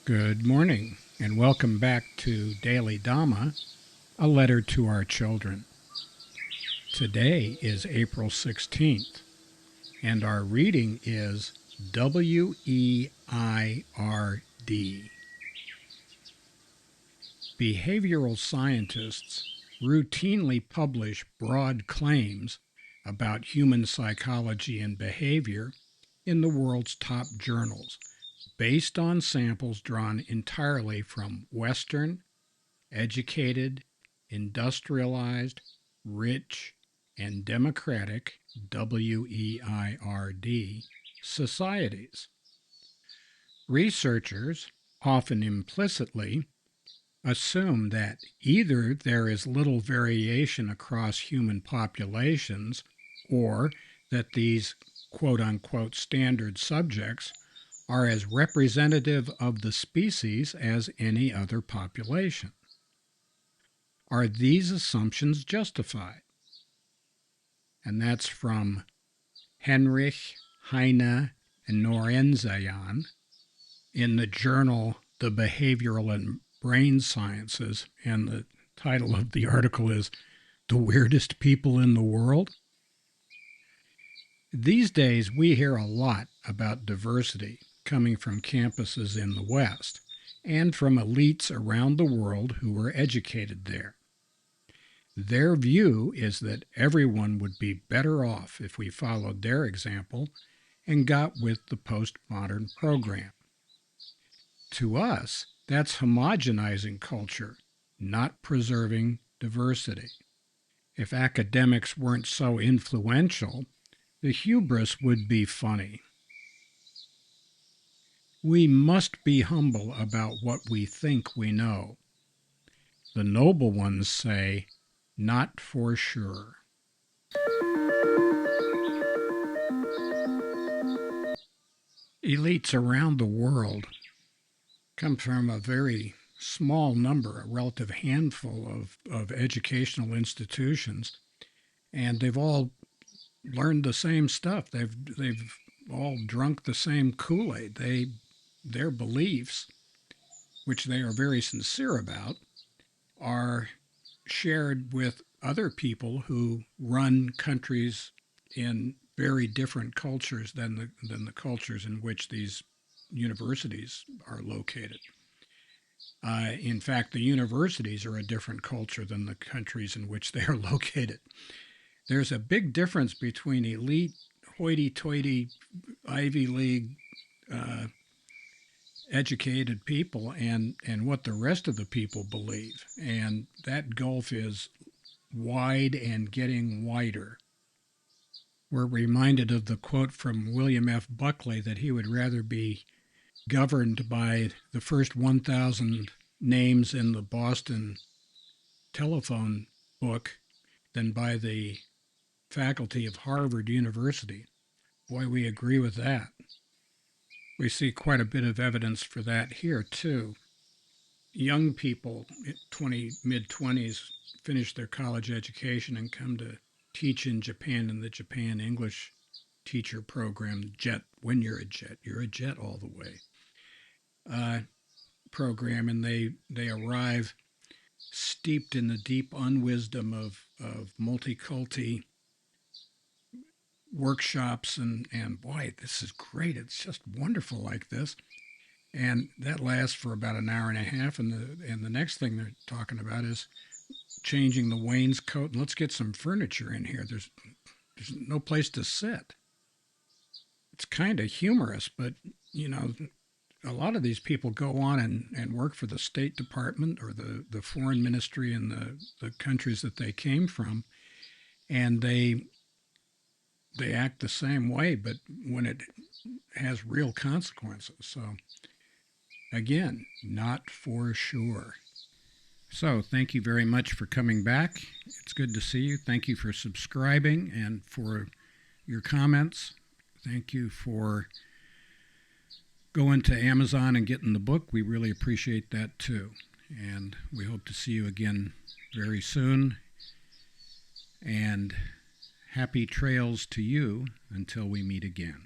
Good morning, and welcome back to Daily Dhamma, a letter to our children. Today is April 16th, and our reading is WEIRD. Behavioral scientists routinely publish broad claims about human psychology and behavior in the world's top journals, based on samples drawn entirely from Western, educated, industrialized, rich, and democratic WEIRD societies. Researchers, often implicitly, assume that either there is little variation across human populations or that these quote unquote standard subjects are as representative of the species as any other population. Are these assumptions justified? And that's from Henrich, Heine, and Norenzayan in the journal The Behavioral and Brain Sciences, and the title of the article is The Weirdest People in the World. These days we hear a lot about diversity coming from campuses in the West and from elites around the world who were educated there. Their view is that everyone would be better off if we followed their example and got with the postmodern program. To us, that's homogenizing culture, not preserving diversity. If academics weren't so influential, the hubris would be funny. We must be humble about what we think we know. The noble ones say, not for sure. Elites around the world come from a very small number, a relative handful of educational institutions, and they've all learned the same stuff. They've all drunk the same Kool-Aid. Their beliefs, which they are very sincere about, are shared with other people who run countries in very different cultures than the cultures in which these universities are located. In fact, the universities are a different culture than the countries in which they are located. There's a big difference between elite, hoity-toity, Ivy League educated people and what the rest of the people believe. And that gulf is wide and getting wider. We're reminded of the quote from William F. Buckley that he would rather be governed by the first 1,000 names in the Boston telephone book than by the faculty of Harvard University. Boy, we agree with that. We see quite a bit of evidence for that here, too. Young people, mid-20s, finish their college education and come to teach in Japan in the Japan English teacher program, JET. When you're a jet all the way. Program, and they arrive steeped in the deep unwisdom of multiculti workshops, and boy, this is great. It's just wonderful like this. And that lasts for about an hour and a half, and the next thing they're talking about is changing the wainscot, and let's get some furniture in here. There's no place to sit. It's kind of humorous, but a lot of these people go on and work for the State Department or the foreign ministry in the countries that they came from, and they act the same way, but when it has real consequences. So again, not for sure. So thank you very much for coming back. It's good to see you. Thank you for subscribing and for your comments. Thank you for going to Amazon and getting the book. We really appreciate that too. And we hope to see you again very soon. And happy trails to you until we meet again.